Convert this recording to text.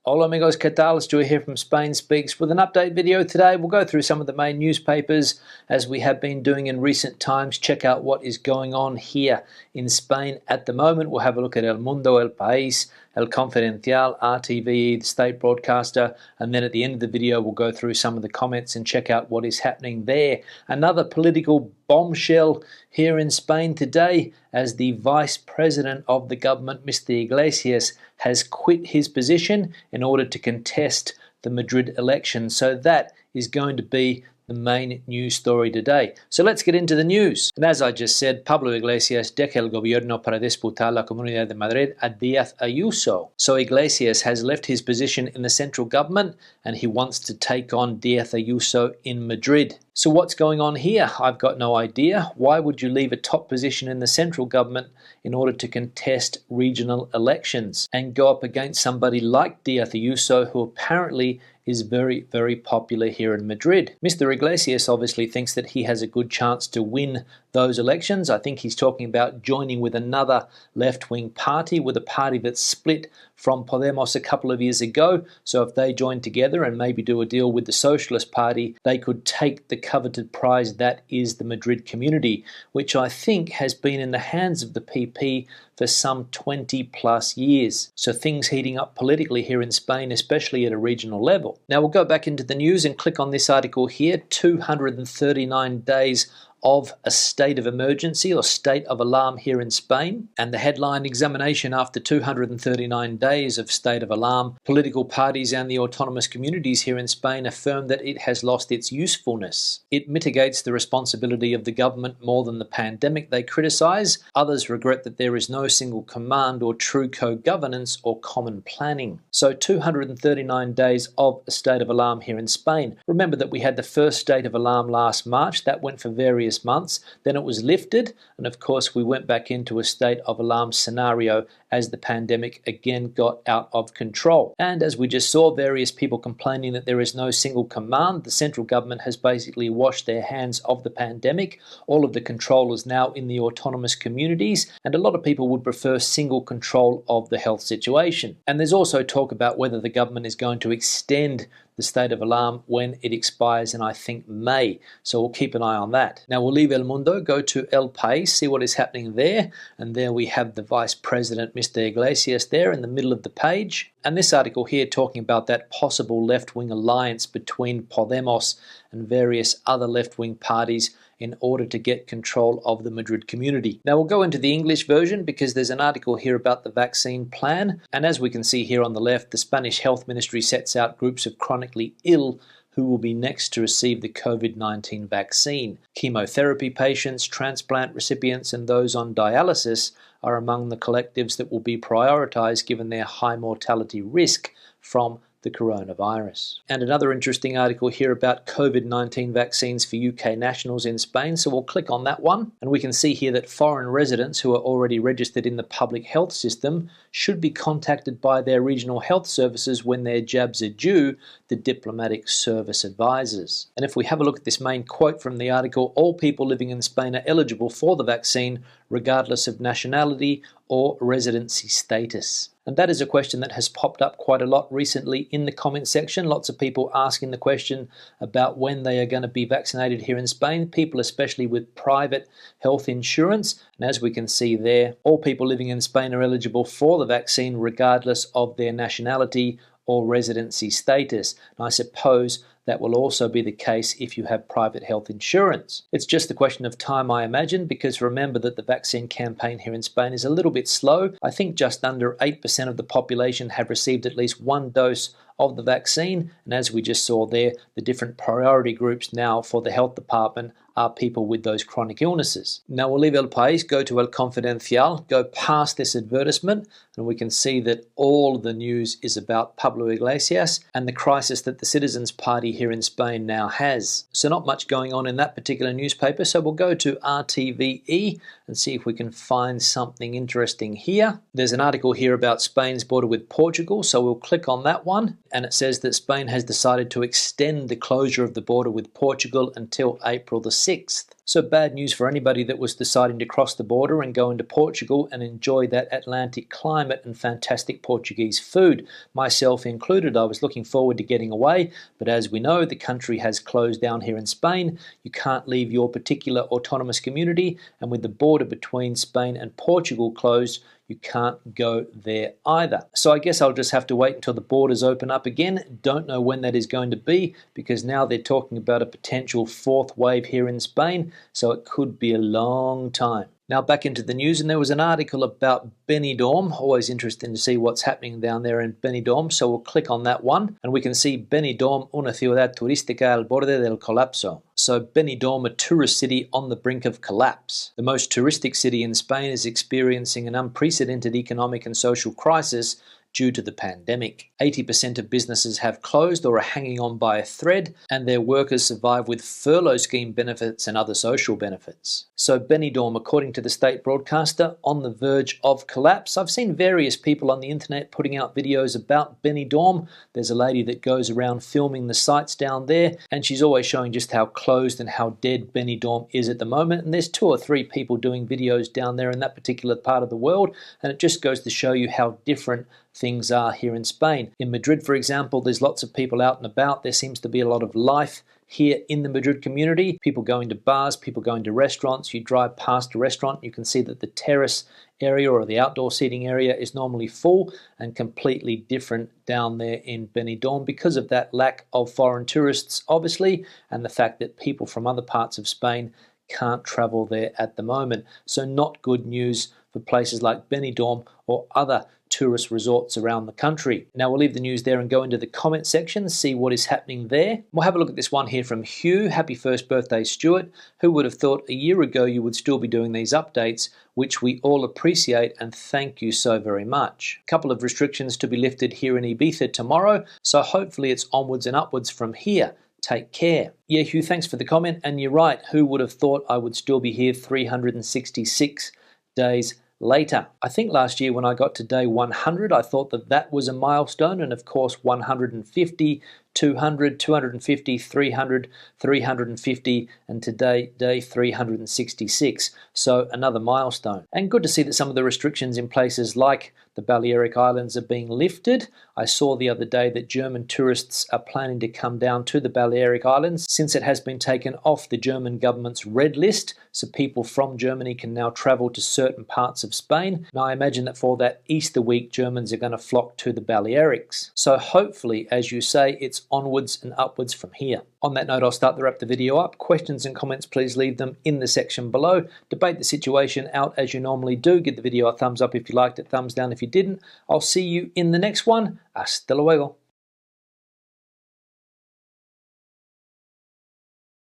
Hola amigos, ¿qué tal? Stuart here from Spain Speaks with an update video today. We'll go through some of the main newspapers as we have been doing in recent times. Check out what is going on here in Spain at the moment. We'll have a look at El Mundo, El País, El Confidencial, RTV, the state broadcaster, and then at the end of the video we'll go through some of the comments and check out what is happening there. Another political bombshell here in Spain today as the Vice President of the government, Mr. Iglesias, has quit his position in order to contest the Madrid election. So that is going to be the main news story today. So let's get into the news. And as I just said, Pablo Iglesias deja el gobierno para disputar la Comunidad de Madrid a Díaz Ayuso. So Iglesias has left his position in the central government and he wants to take on Díaz Ayuso in Madrid. So what's going on here? I've got no idea. Why would you leave a top position in the central government in order to contest regional elections and go up against somebody like Díaz Ayuso, who apparently is very, very popular here in Madrid? Mr. Iglesias obviously thinks that he has a good chance to win those elections. I think he's talking about joining with another left-wing party, with a party that split from Podemos a couple of years ago. So if they join together and maybe do a deal with the Socialist Party, they could take the coveted prize that is the Madrid community, which I think has been in the hands of the PP for some 20 plus years. So things heating up politically here in Spain, especially at a regional level. Now we'll go back into the news and click on this article here, 239 days of a state of emergency or state of alarm here in Spain. And the headline, examination after 239 days of state of alarm. Political parties and the autonomous communities here in Spain affirm that it has lost its usefulness. It mitigates the responsibility of the government more than the pandemic, they criticise. Others regret that there is no single command or true co-governance or common planning. So 239 days of a state of alarm here in Spain. Remember that we had the first state of alarm last March. That went for various months, then it was lifted, and of course we went back into a state of alarm scenario as the pandemic again got out of control. And as we just saw, various people complaining that there is no single command. The central government has basically washed their hands of the pandemic. All of the control is now in the autonomous communities, and a lot of people would prefer single control of the health situation. And there's also talk about whether the government is going to extend the state of alarm when it expires in, I think, May. So we'll keep an eye on that. Now we'll leave El Mundo, go to El País, see what is happening there. And there we have the Vice President, Mr. Iglesias, there in the middle of the page. And this article here talking about that possible left-wing alliance between Podemos and various other left-wing parties in order to get control of the Madrid community. Now we'll go into the English version because there's an article here about the vaccine plan. And as we can see here on the left, the Spanish Health Ministry sets out groups of chronically ill who will be next to receive the COVID-19 vaccine. Chemotherapy patients, transplant recipients, and those on dialysis are among the collectives that will be prioritized given their high mortality risk from the coronavirus. And another interesting article here about COVID-19 vaccines for UK nationals in Spain, so we'll click on that one, and we can see here that foreign residents who are already registered in the public health system should be contacted by their regional health services when their jabs are due, the diplomatic service advises. And if we have a look at this main quote from the article, all people living in Spain are eligible for the vaccine regardless of nationality or residency status. And that is a question that has popped up quite a lot recently in the comment section. Lots of people asking the question about when they are going to be vaccinated here in Spain, people especially with private health insurance. And as we can see there, all people living in Spain are eligible for the vaccine regardless of their nationality or residency status. And I suppose that will also be the case if you have private health insurance. It's just a question of time, I imagine, because remember that the vaccine campaign here in Spain is a little bit slow. I think just under 8% of the population have received at least one dose of the vaccine. And as we just saw there, the different priority groups now for the health department are people with those chronic illnesses. Now we'll leave El País, go to El Confidencial, go past this advertisement, and we can see that all the news is about Pablo Iglesias and the crisis that the Citizens Party here in Spain now has. So not much going on in that particular newspaper, so we'll go to RTVE and see if we can find something interesting here. There's an article here about Spain's border with Portugal, so we'll click on that one, and it says that Spain has decided to extend the closure of the border with Portugal until April the 6th. So bad news for anybody that was deciding to cross the border and go into Portugal and enjoy that Atlantic climate and fantastic Portuguese food. Myself included, I was looking forward to getting away, but as we know, the country has closed down here in Spain. You can't leave your particular autonomous community, and with the border between Spain and Portugal closed, you can't go there either. So I guess I'll just have to wait until the borders open up again. Don't know when that is going to be, because now they're talking about a potential fourth wave here in Spain, so it could be a long time. Now back into the news, and there was an article about Benidorm. Always interesting to see what's happening down there in Benidorm, so we'll click on that one, and we can see Benidorm, una ciudad turística al borde del colapso. So Benidorm, a tourist city on the brink of collapse. The most touristic city in Spain is experiencing an unprecedented economic and social crisis due to the pandemic. 80% of businesses have closed or are hanging on by a thread, and their workers survive with furlough scheme benefits and other social benefits. So Benidorm, according to the state broadcaster, on the verge of collapse. I've seen various people on the internet putting out videos about Benidorm. There's a lady that goes around filming the sites down there, and she's always showing just how closed and how dead Benidorm is at the moment. And there's 2 or 3 people doing videos down there in that particular part of the world, and it just goes to show you how different things are here in Spain. In Madrid, for example, there's lots of people out and about. There seems to be a lot of life here in the Madrid community. People going to bars, people going to restaurants. You drive past a restaurant, you can see that the terrace area or the outdoor seating area is normally full, and completely different down there in Benidorm because of that lack of foreign tourists, obviously, and the fact that people from other parts of Spain can't travel there at the moment. So not good news for places like Benidorm or other tourist resorts around the country. Now we'll leave the news there and go into the comment section, see what is happening there. We'll have a look at this one here from Hugh. Happy first birthday, Stuart. Who would have thought a year ago you would still be doing these updates, which we all appreciate, and thank you so very much. A couple of restrictions to be lifted here in Ibiza tomorrow, so hopefully it's onwards and upwards from here. Take care. Yeah, Hugh, thanks for the comment, and you're right. Who would have thought I would still be here 366 days later? I think last year when I got to day 100, I thought that that was a milestone, and of course 150, 200, 250, 300, 350, and today, day 366. So another milestone. And good to see that some of the restrictions in places like the Balearic Islands are being lifted. I saw the other day that German tourists are planning to come down to the Balearic Islands since it has been taken off the German government's red list, so people from Germany can now travel to certain parts of Spain. And I imagine that for that Easter week, Germans are going to flock to the Balearics. So hopefully, as you say, it's onwards and upwards from here. On that note, I'll start to wrap the video up. Questions and comments, please leave them in the section below. Debate the situation out as you normally do. Give the video a thumbs up if you liked it, thumbs down if you didn't. I'll see you in the next one. Hasta luego.